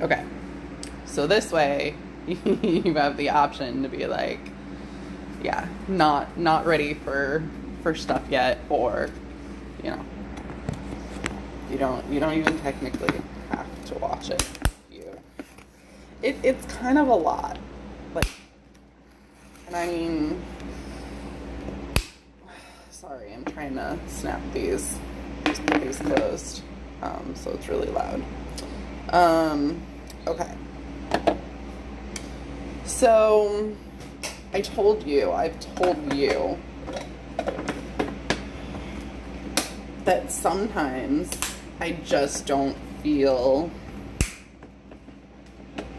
Okay. So this way, you have the option to be like, yeah, not ready for stuff yet, or, you know, you don't even technically have to watch it. It's kind of a lot, like, and I mean, sorry, I'm trying to snap these closed, so it's really loud. Okay. So, I've told you that sometimes I just don't feel,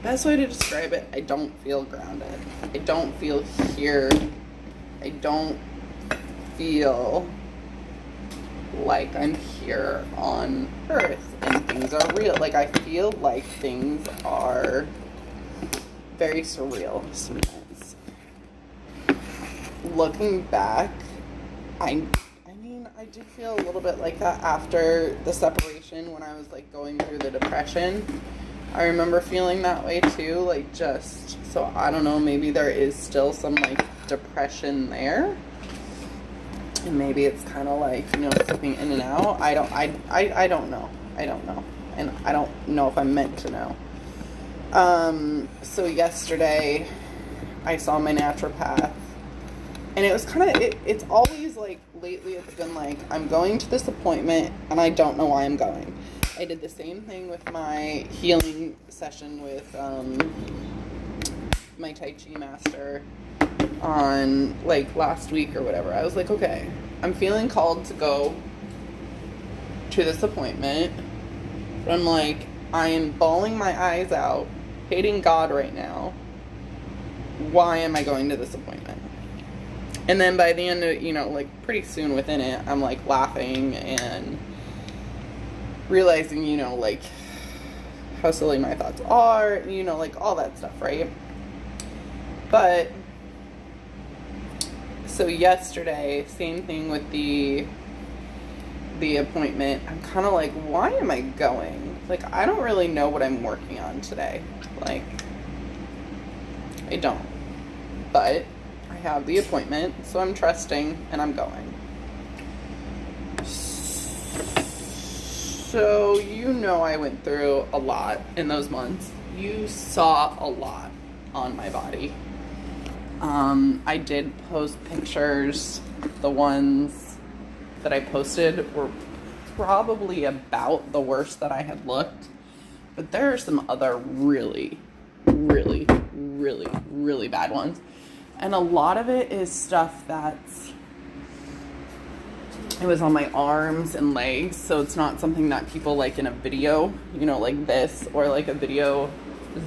best way to describe it, I don't feel grounded. I don't feel here. I don't feel like I'm here on Earth and things are real. Like, I feel like things are very surreal sometimes. Looking back, I mean, I did feel a little bit like that after the separation when I was, like, going through the depression. I remember feeling that way, too, like, just, so I don't know, maybe there is still some, like, depression there. And maybe it's kind of like, you know, slipping in and out. I don't know. And I don't know if I'm meant to know. So yesterday, I saw my naturopath. And it was kind of, it's always like, lately it's been like, I'm going to this appointment, and I don't know why I'm going. I did the same thing with my healing session with my Tai Chi master on, like, last week or whatever. I was like, okay, I'm feeling called to go to this appointment. But I'm like, I am bawling my eyes out, hating God right now. Why am I going to this appointment? And then by the end of, you know, like, pretty soon within it, I'm, like, laughing and realizing, you know, like, how silly my thoughts are, you know, like, all that stuff, right? But, so yesterday, same thing with the appointment. I'm kind of like, why am I going? Like, I don't really know what I'm working on today. Like, I don't. But I have the appointment, so I'm trusting, and I'm going. So, you know, I went through a lot in those months. You saw a lot on my body. I did post pictures. The ones that I posted were probably about the worst that I had looked. But there are some other really, really, really, really bad ones. And a lot of it is stuff that's, it was on my arms and legs, so it's not something that people like in a video, you know, like this, or like a video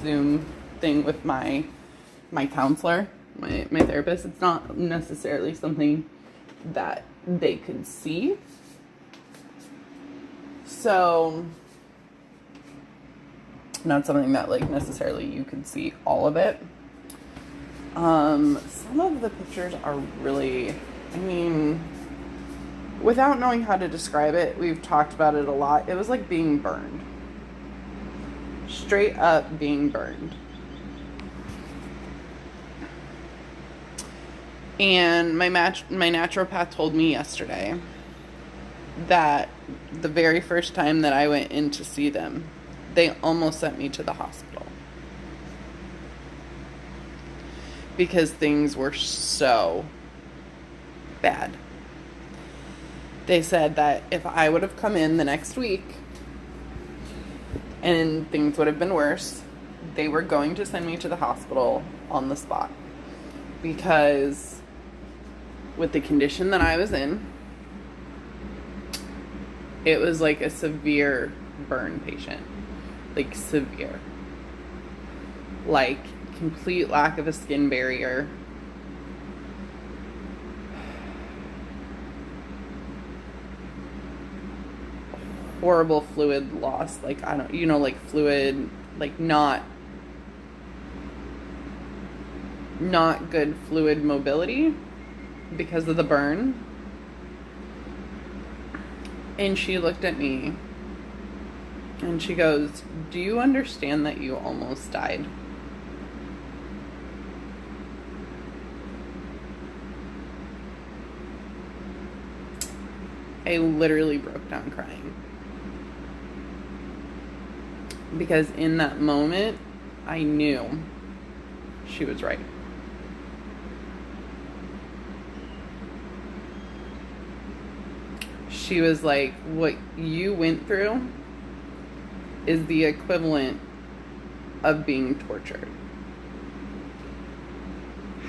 Zoom thing with my counselor, my therapist. It's not necessarily something that they could see. So, not something that, like, necessarily you could see all of it. Some of the pictures are really, I mean, without knowing how to describe it, we've talked about it a lot. It was like being burned. Straight up being burned. And my naturopath told me yesterday that the very first time that I went in to see them, they almost sent me to the hospital. Because things were so bad. They said that if I would have come in the next week and things would have been worse, they were going to send me to the hospital on the spot. Because with the condition that I was in, it was like a severe burn patient. Like, severe. Like, complete lack of a skin barrier. Horrible fluid loss. Like, I don't, you know, like fluid, like not good fluid mobility because of the burn. And she looked at me And she goes, "Do you understand that you almost died?" I literally broke down crying. Because in that moment, I knew she was right. She was like, what you went through is the equivalent of being tortured.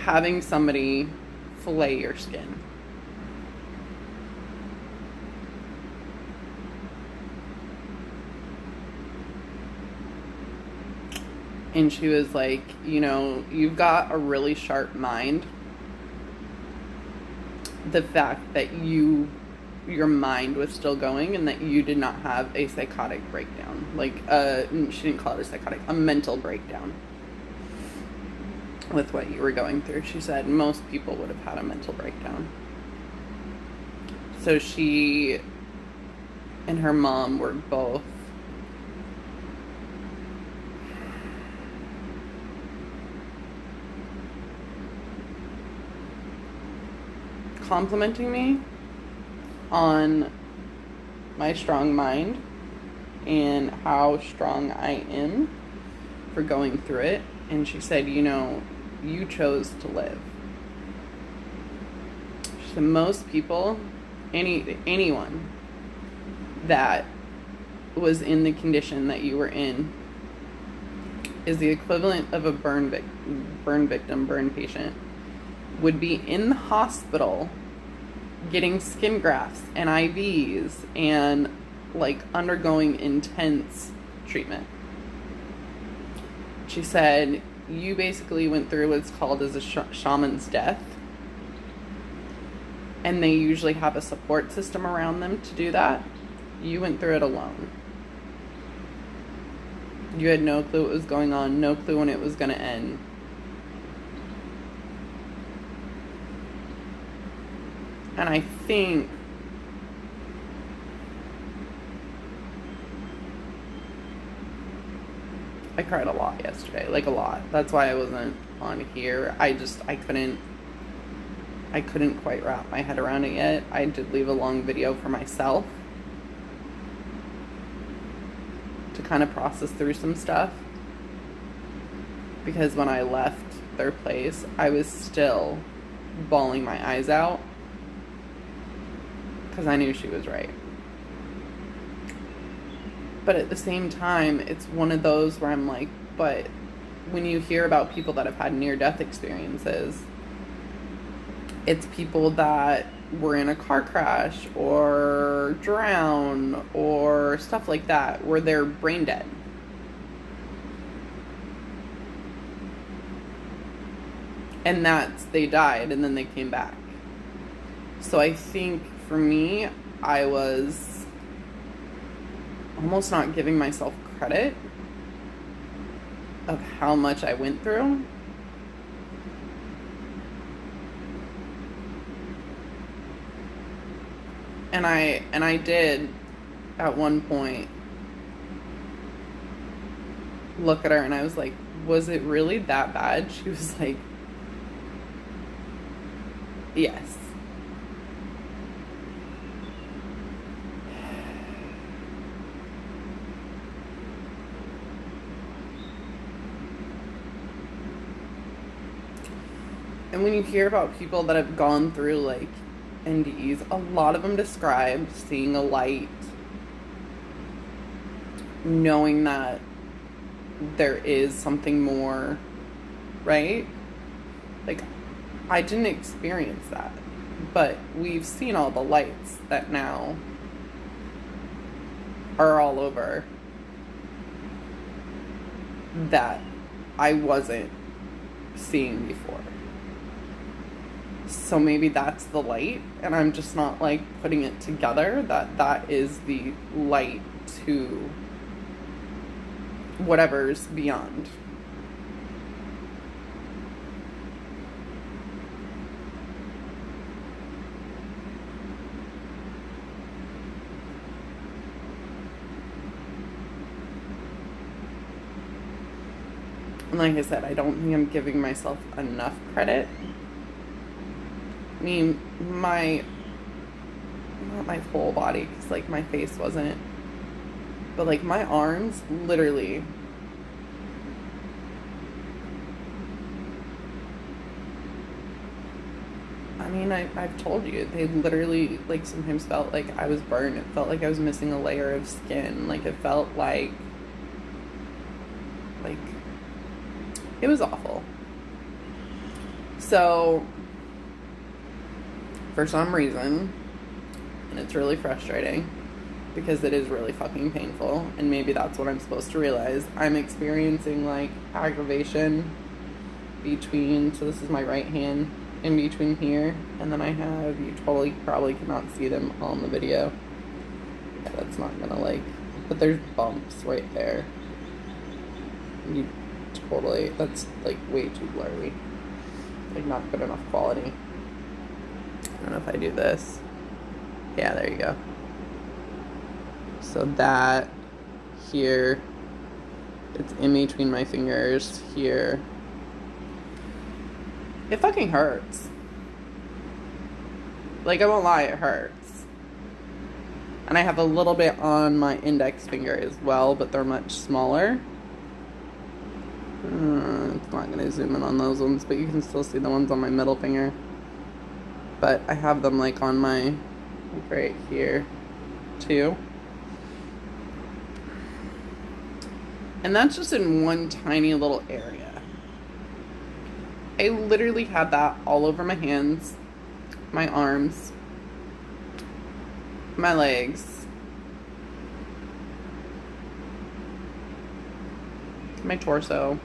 Having somebody fillet your skin. And she was like, you know, you've got a really sharp mind. The fact that your mind was still going and that you did not have a psychotic breakdown. Like, she didn't call it a psychotic, a mental breakdown with what you were going through. She said most people would have had a mental breakdown. So she and her mom were both complimenting me on my strong mind and how strong I am for going through it. And she said, you know, you chose to live. She said most people, anyone that was in the condition that you were in is the equivalent of a burn patient, would be in the hospital getting skin grafts and IVs and like undergoing intense treatment. She said, you basically went through what's called as a shaman's death. And they usually have a support system around them to do that. You went through it alone. You had no clue what was going on, no clue when it was going to end. And I think I cried a lot yesterday, like a lot. That's why I wasn't on here. I couldn't quite wrap my head around it yet. I did leave a long video for myself to kind of process through some stuff. Because when I left their place, I was still bawling my eyes out. Because I knew she was right. But at the same time, it's one of those where I'm like, but when you hear about people that have had near-death experiences, it's people that were in a car crash or drown or stuff like that, where they're brain dead. And they died and then they came back. So I think for me, I was almost not giving myself credit of how much I went through. And I did at one point look at her and I was like, was it really that bad? She was like, yes. And when you hear about people that have gone through like NDEs, a lot of them describe seeing a light, knowing that there is something more, right? Like, I didn't experience that, but we've seen all the lights that now are all over that I wasn't seeing before. So maybe that's the light, and I'm just not like putting it together that is the light to whatever's beyond. And like I said, I don't think I'm giving myself enough credit. I mean, not my whole body, because like my face wasn't, but like my arms, literally, I mean, I've told you, they literally, like, sometimes felt like I was burned. It felt like I was missing a layer of skin. Like, it felt like, it was awful. So, for some reason, and it's really frustrating, because it is really fucking painful, and maybe that's what I'm supposed to realize, I'm experiencing, like, aggravation between, so this is my right hand, in between here, and then I have, you totally probably cannot see them on the video. Yeah, that's not gonna, like, but there's bumps right there. You totally, that's, like, way too blurry. Like, not good enough quality. I don't know if I do this. Yeah, there you go. So that, here, it's in between my fingers, here. It fucking hurts. Like, I won't lie, it hurts. And I have a little bit on my index finger as well, but they're much smaller. It's not going to zoom in on those ones, but you can still see the ones on my middle finger. But I have them, like, on my, like, right here, too. And that's just in one tiny little area. I literally had that all over my hands, my arms, my legs, my torso.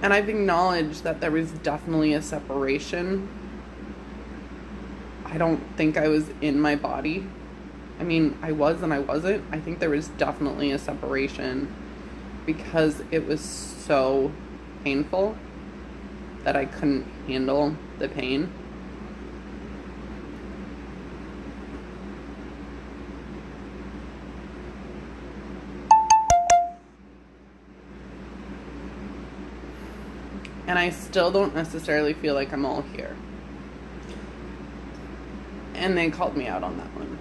And I've acknowledged that there was definitely a separation. I don't think I was in my body. I mean, I was and I wasn't. I think there was definitely a separation because it was so painful that I couldn't handle the pain. And I still don't necessarily feel like I'm all here. And they called me out on that one.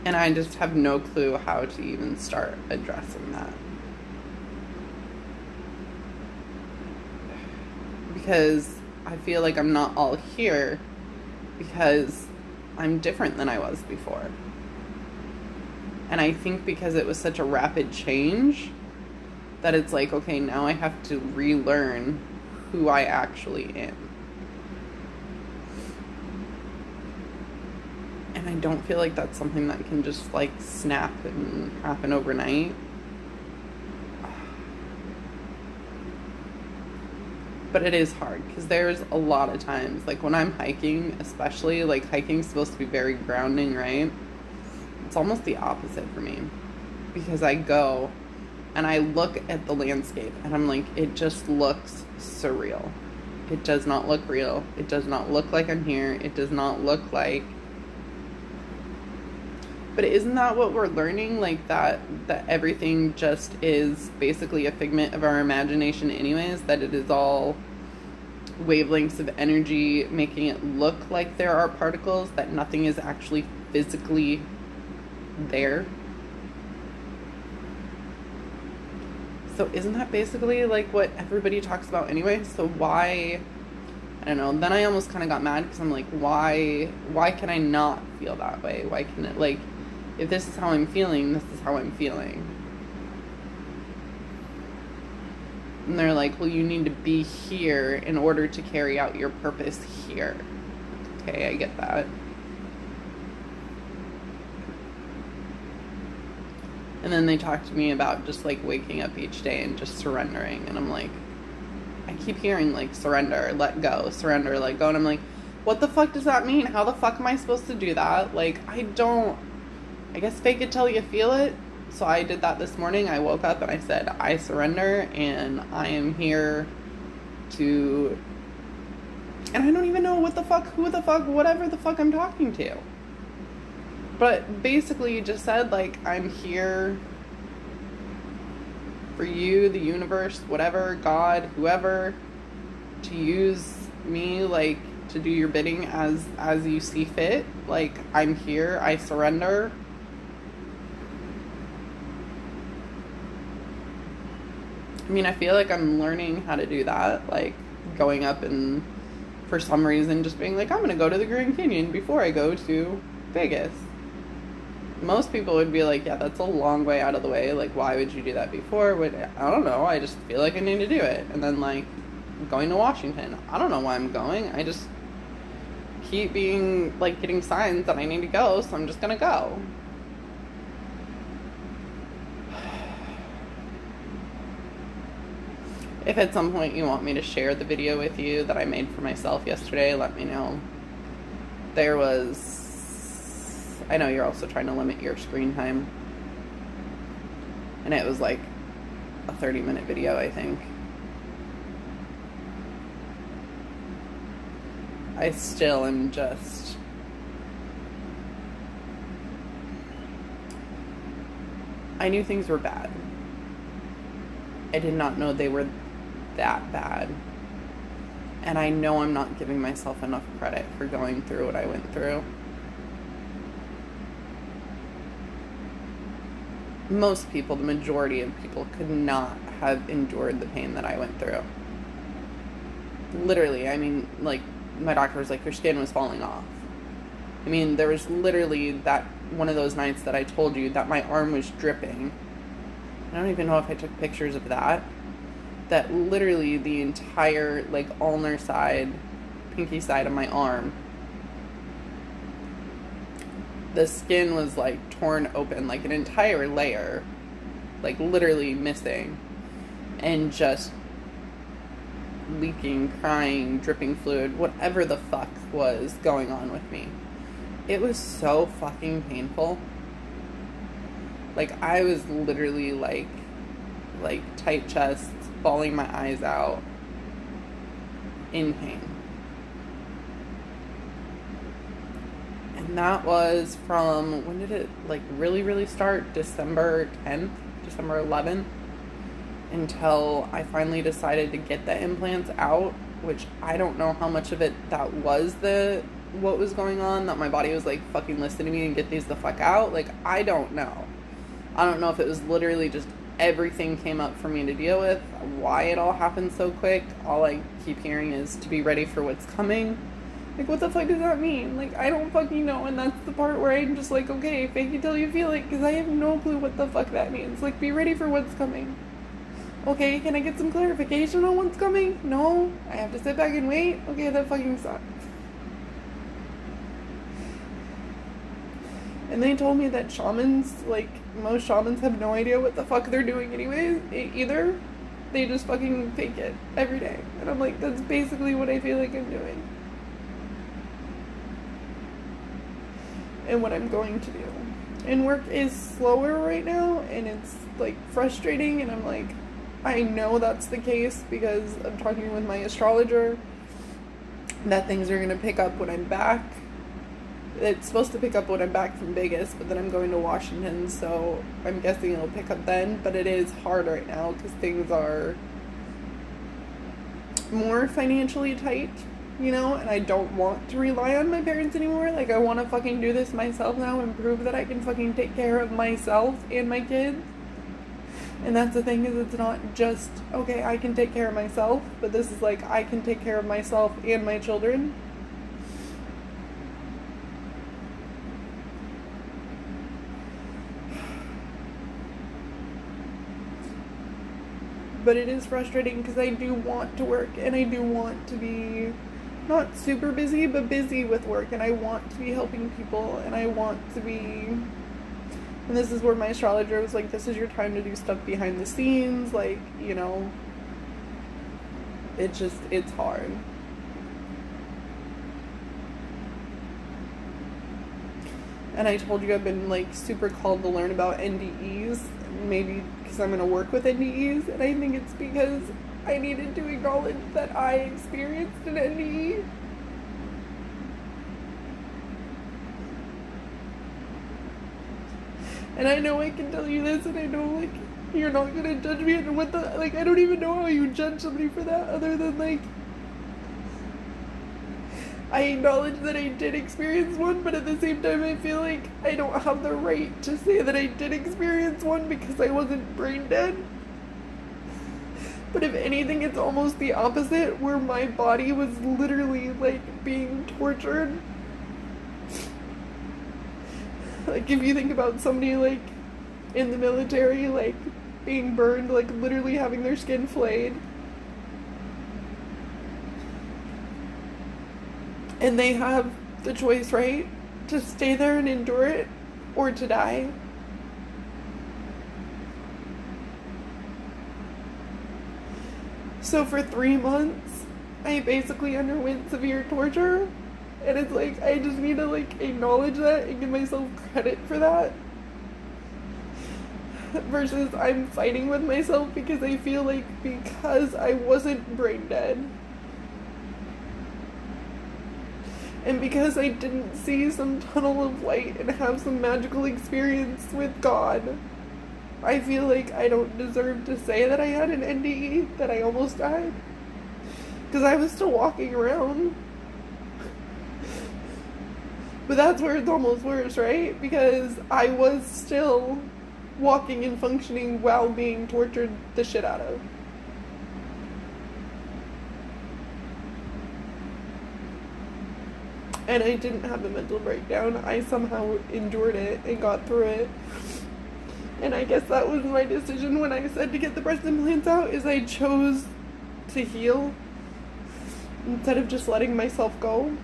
And I just have no clue how to even start addressing that. Because I feel like I'm not all here because I'm different than I was before. And I think because it was such a rapid change that it's like, okay, now I have to relearn who I actually am. And I don't feel like that's something that can just, like, snap and happen overnight. But it is hard because there's a lot of times, like when I'm hiking, especially, like hiking's supposed to be very grounding, right? It's almost the opposite for me because I go and I look at the landscape and I'm like, it just looks surreal. It does not look real. It does not look like I'm here. It does not look like... But isn't that what we're learning? Like that everything just is basically a figment of our imagination anyways, that it is all wavelengths of energy making it look like there are particles, that nothing is actually physically there. So isn't that basically like what everybody talks about anyway? So why, I don't know, then I almost kind of got mad because I'm like, why can I not feel that way? Why can it, like, if this is how I'm feeling, this is how I'm feeling. And they're like, well, you need to be here in order to carry out your purpose here. Okay, I get that. And then they talk to me about just like waking up each day and just surrendering. And I'm like, I keep hearing like surrender, let go, surrender, let go. And I'm like, what the fuck does that mean? How the fuck am I supposed to do that? Like, I guess fake it till you feel it. So I did that this morning. I woke up and I said, I surrender, and I am here to, and I don't even know what the fuck, who the fuck, whatever the fuck I'm talking to. But basically just said, like, I'm here for you, the universe, whatever, God, whoever, to use me, like, to do your bidding as you see fit. Like, I'm here, I surrender. I mean, I feel like I'm learning how to do that, like, going up and, for some reason, just being like, I'm gonna go to the Grand Canyon before I go to Vegas. Most people would be like, yeah, that's a long way out of the way, like, why would you do that before? I don't know, I just feel like I need to do it. And then, like, going to Washington, I don't know why I'm going, I just keep being, like, getting signs that I need to go, so I'm just gonna go. If at some point you want me to share the video with you that I made for myself yesterday, let me know. There was, I know you're also trying to limit your screen time, and it was like a 30-minute video, I think. I still am just, I knew things were bad. I did not know they were that bad. And I know I'm not giving myself enough credit for going through what I went through. Most people, the majority of people, could not have endured the pain that I went through. Literally, I mean, like, my doctor was like, your skin was falling off. I mean, there was literally that one of those nights that I told you that my arm was dripping. I don't even know if I took pictures of that. That literally the entire, like, ulnar side, pinky side of my arm, the skin was, like, torn open, like, an entire layer, like, literally missing, and just leaking, crying, dripping fluid, whatever the fuck was going on with me. It was so fucking painful. Like, I was literally, like tight chest, bawling my eyes out, in pain. And that was from, when did it, like, really start? December 10th, December 11th, until I finally decided to get the implants out, which I don't know how much of it that was what was going on, that my body was like, fucking listen to me and get these the fuck out. Like, I don't know. I don't know if it was literally just everything came up for me to deal with, why it all happened so quick. All I keep hearing is to be ready for what's coming. Like, what the fuck does that mean? Like, I don't fucking know, and that's the part where I'm just like, okay, fake it till you feel it, because I have no clue what the fuck that means. Like, be ready for what's coming. Okay, can I get some clarification on what's coming? No? I have to sit back and wait? Okay, that fucking sucks. And they told me that shamans, like, most shamans have no idea what the fuck they're doing anyways, either. They just fucking fake it every day. And I'm like, that's basically what I feel like I'm doing. And what I'm going to do. And work is slower right now, and it's, like, frustrating, and I'm like, I know that's the case because I'm talking with my astrologer that things are going to pick up when I'm back. It's supposed to pick up when I'm back from Vegas, but then I'm going to Washington, so I'm guessing it'll pick up then. But it is hard right now because things are more financially tight, you know, and I don't want to rely on my parents anymore. Like, I want to fucking do this myself now and prove that I can fucking take care of myself and my kids. And that's the thing, is it's not just, okay, I can take care of myself, but this is like, I can take care of myself and my children. But it is frustrating because I do want to work, and I do want to be not super busy, but busy with work, and I want to be helping people, and I want to be, and this is where my astrologer was like, this is your time to do stuff behind the scenes, like, you know, it's hard. And I told you I've been like super called to learn about NDEs, maybe because I'm going to work with NDEs, and I think it's because I needed to acknowledge that I experienced an NDE. And I know I can tell you this, and I know, like, you're not gonna judge me, and what the, like, I don't even know how you judge somebody for that, other than, like, I acknowledge that I did experience one, but at the same time I feel like I don't have the right to say that I did experience one because I wasn't brain dead. But if anything, it's almost the opposite, where my body was literally, like, being tortured. Like, if you think about somebody, like, in the military, like, being burned, like, literally having their skin flayed. And they have the choice, right, to stay there and endure it, or to die. So for 3 months, I basically underwent severe torture. And it's like, I just need to, like, acknowledge that and give myself credit for that. Versus I'm fighting with myself because I feel like because I wasn't brain dead, and because I didn't see some tunnel of light and have some magical experience with God, I feel like I don't deserve to say that I had an NDE, that I almost died. Because I was still walking around. But that's where it's almost worse, right? Because I was still walking and functioning while being tortured the shit out of. And I didn't have a mental breakdown. I somehow endured it and got through it. And I guess that was my decision when I said to get the breast implants out, is I chose to heal instead of just letting myself go.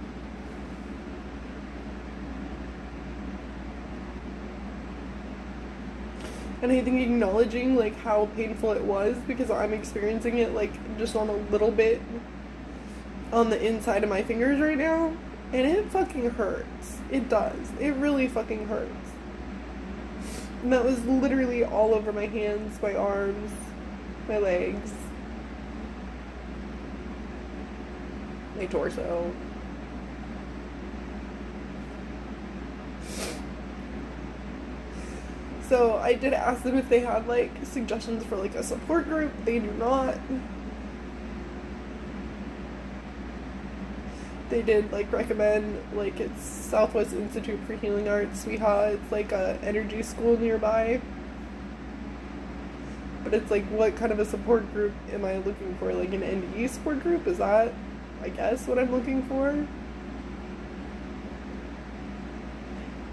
And I think acknowledging, like, how painful it was, because I'm experiencing it, like, just on a little bit on the inside of my fingers right now, and it fucking hurts. It does. It really fucking hurts. And that was literally all over my hands, my arms, my legs, my torso. So I did ask them if they had, like, suggestions for, like, a support group. They do not. They did, like, recommend, like, it's Southwest Institute for Healing Arts, SWIHA. It's, like, a energy school nearby. But it's, like, what kind of a support group am I looking for? Like, an NDE support group? Is that, I guess, what I'm looking for?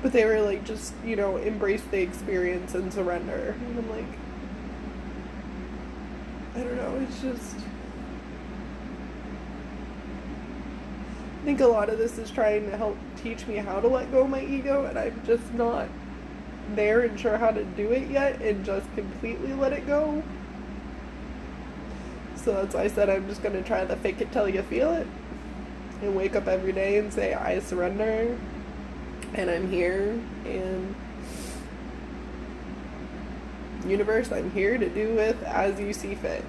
But they were like, just, you know, embrace the experience and surrender. And I'm like, I don't know, it's just, I think a lot of this is trying to help teach me how to let go of my ego, and I'm just not there and sure how to do it yet and just completely let it go. So that's why I said I'm just going to try the fake it till you feel it, and wake up every day and say, I surrender. And I'm here, and universe, I'm here to do with as you see fit.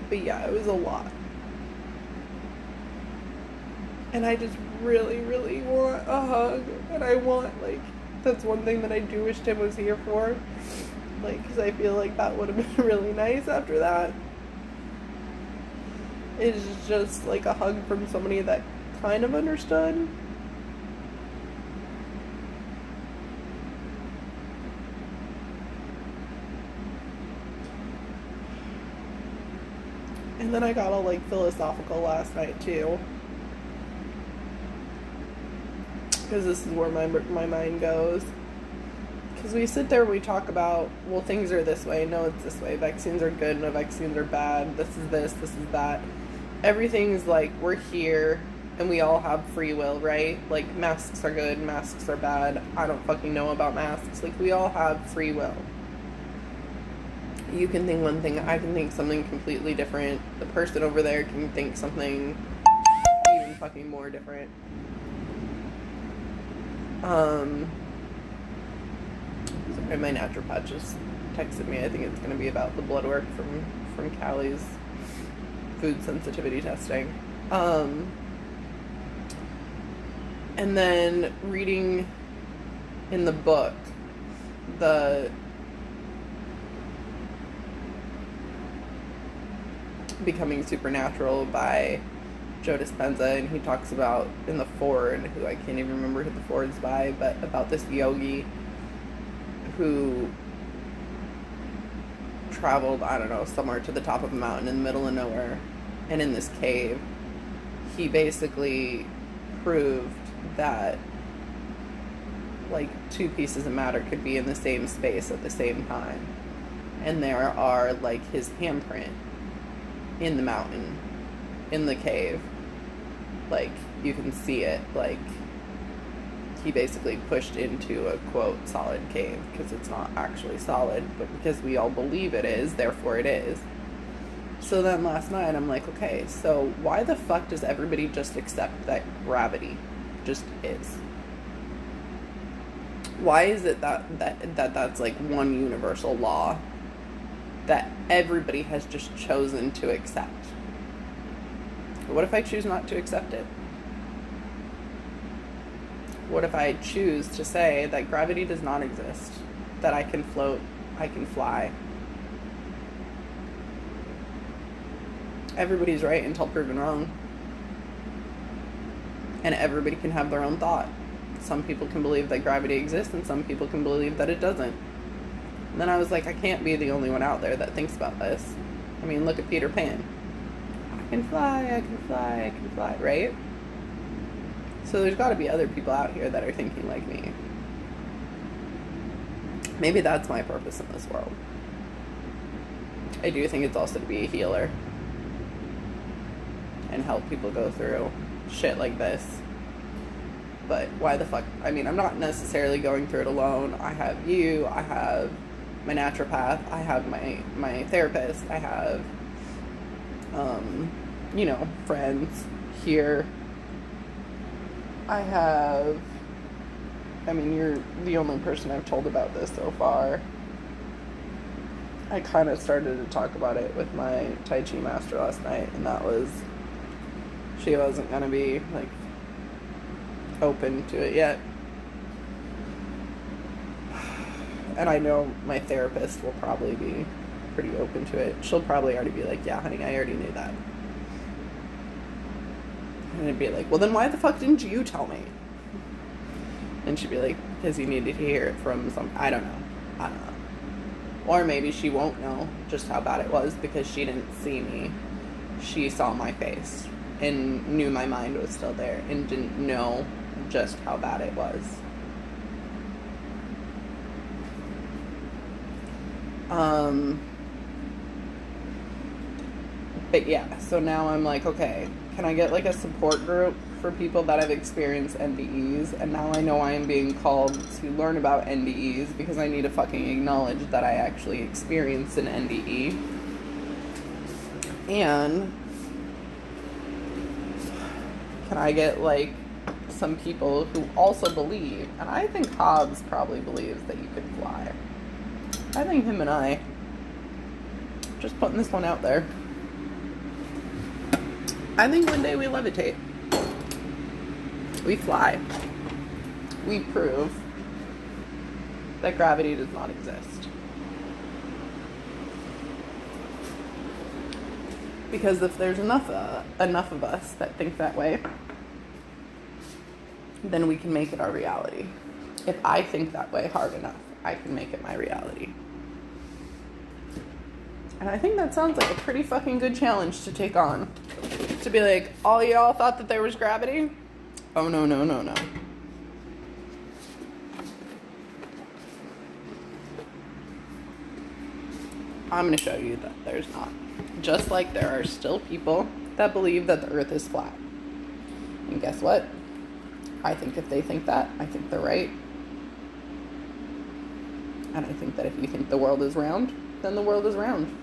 But yeah, it was a lot. And I just really, really want a hug. And I want, like, that's one thing that I do wish Tim was here for. Like, because I feel like that would have been really nice after that. It's just, like, a hug from somebody that kind of understood. And then I got all, like, philosophical last night, too. Because this is where my mind goes. Because we sit there and we talk about, well, things are this way, no, it's this way, vaccines are good, no, vaccines are bad, this is that. Everything's like, we're here, and we all have free will, right? Like, masks are good, masks are bad, I don't fucking know about masks. Like, we all have free will. You can think one thing, I can think something completely different. The person over there can think something even fucking more different. Sorry, my naturopath just texted me. I think it's going to be about the blood work from Callie's food sensitivity testing. And then reading in the book, the Becoming Supernatural by Joe Dispenza, and he talks about in the Ford, who I can't even remember who the Ford's by, but about this yogi who traveled, I don't know, somewhere to the top of a mountain in the middle of nowhere, and in this cave, he basically proved that like two pieces of matter could be in the same space at the same time, and there are like his handprint in the mountain, in the cave, like you can see it, like he basically pushed into a quote solid cave, because it's not actually solid, but because we all believe it is, therefore it is. So then last night I'm like, okay, so why the fuck does everybody just accept that gravity just is? Why is it that's like one universal law that everybody has just chosen to accept? What if I choose not to accept it? What if I choose to say that gravity does not exist, that I can float, I can fly? Everybody's right until proven wrong. And everybody can have their own thought. Some people can believe that gravity exists, and some people can believe that it doesn't. And then I was like, I can't be the only one out there that thinks about this. I mean, look at Peter Pan. I can fly, I can fly, I can fly, right? So there's got to be other people out here that are thinking like me. Maybe that's my purpose in this world. I do think it's also to be a healer and help people go through shit like this. But why the fuck? I mean, I'm not necessarily going through it alone. I have you, I have my naturopath, I have my therapist, I have, friends here. I have, you're the only person I've told about this so far. I kind of started to talk about it with my Tai Chi master last night, and that was, she wasn't going to be, like, open to it yet. And I know my therapist will probably be pretty open to it. She'll probably already be like, yeah, honey, I already knew that. And it'd be like, well, then why the fuck didn't you tell me? And she'd be like, because you needed to hear it from some, I don't know. Or maybe she won't know just how bad it was because she didn't see me. She saw my face and knew my mind was still there and didn't know just how bad it was. But yeah, so now I'm like, okay, can I get like a support group for people that have experienced NDEs? And now I know I am being called to learn about NDEs because I need to fucking acknowledge that I actually experienced an NDE. And can I get like some people who also believe, and I think Hobbs probably believes that you could fly. I think him and I, just putting this one out there, I think one day we levitate. We fly. We prove that gravity does not exist. Because if there's enough of us that think that way, then we can make it our reality. If I think that way hard enough, I can make it my reality. And I think that sounds like a pretty fucking good challenge to take on. To be like, all y'all thought that there was gravity? Oh, no. I'm going to show you that there's not. Just like there are still people that believe that the earth is flat. And guess what? I think if they think that, I think they're right. And I think that if you think the world is round, then the world is round.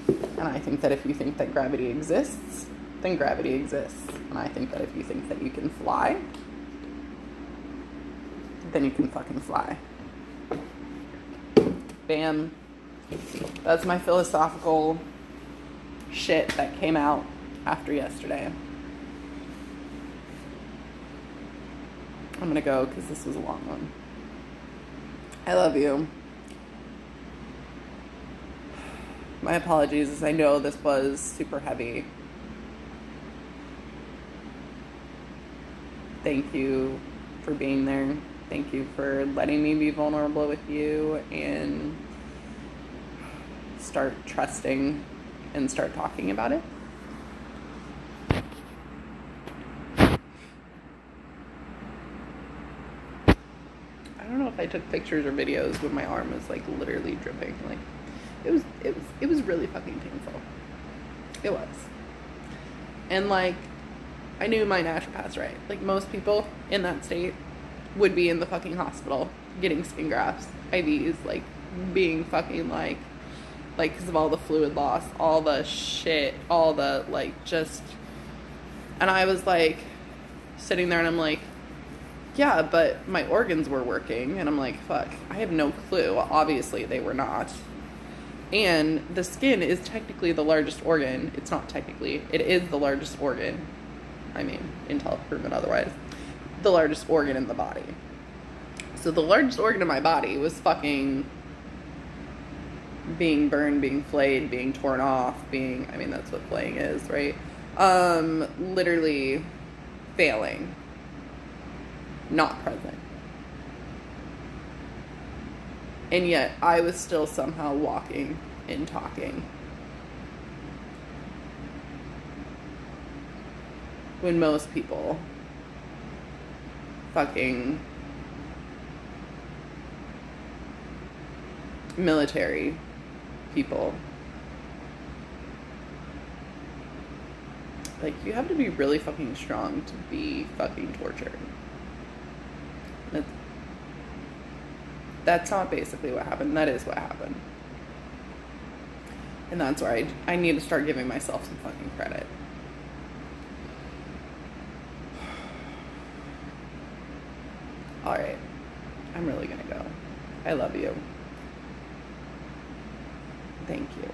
And I think that if you think that gravity exists, then gravity exists. And I think that if you think that you can fly, then you can fucking fly. Bam. That's my philosophical shit that came out after yesterday. I'm gonna go because this was a long one. I love you. My apologies, as I know this was super heavy. Thank you for being there. Thank you for letting me be vulnerable with you and start trusting and start talking about it. I don't know if I took pictures or videos when my arm was like literally dripping. Like it was really fucking painful. It was. And like I knew my naturopath's right. Like most people in that state would be in the fucking hospital getting skin grafts, IVs, like being fucking like because of all the fluid loss, all the shit, all the like just, and I was like sitting there and I'm like, yeah, but my organs were working, and I'm like, fuck, I have no clue. Obviously they were not. And the skin is technically the largest organ. It's not technically, it is the largest organ. I mean, until proven otherwise. The largest organ in the body. So the largest organ in my body was fucking being burned, being flayed, being torn off, I mean, that's what flaying is, right? Literally failing. Not present. And yet I was still somehow walking and talking. When most people fucking military people, like, you have to be really fucking strong to be fucking tortured. That's not basically what happened. That is what happened. And that's where I need to start giving myself some fucking credit. Alright. I'm really gonna go. I love you. Thank you.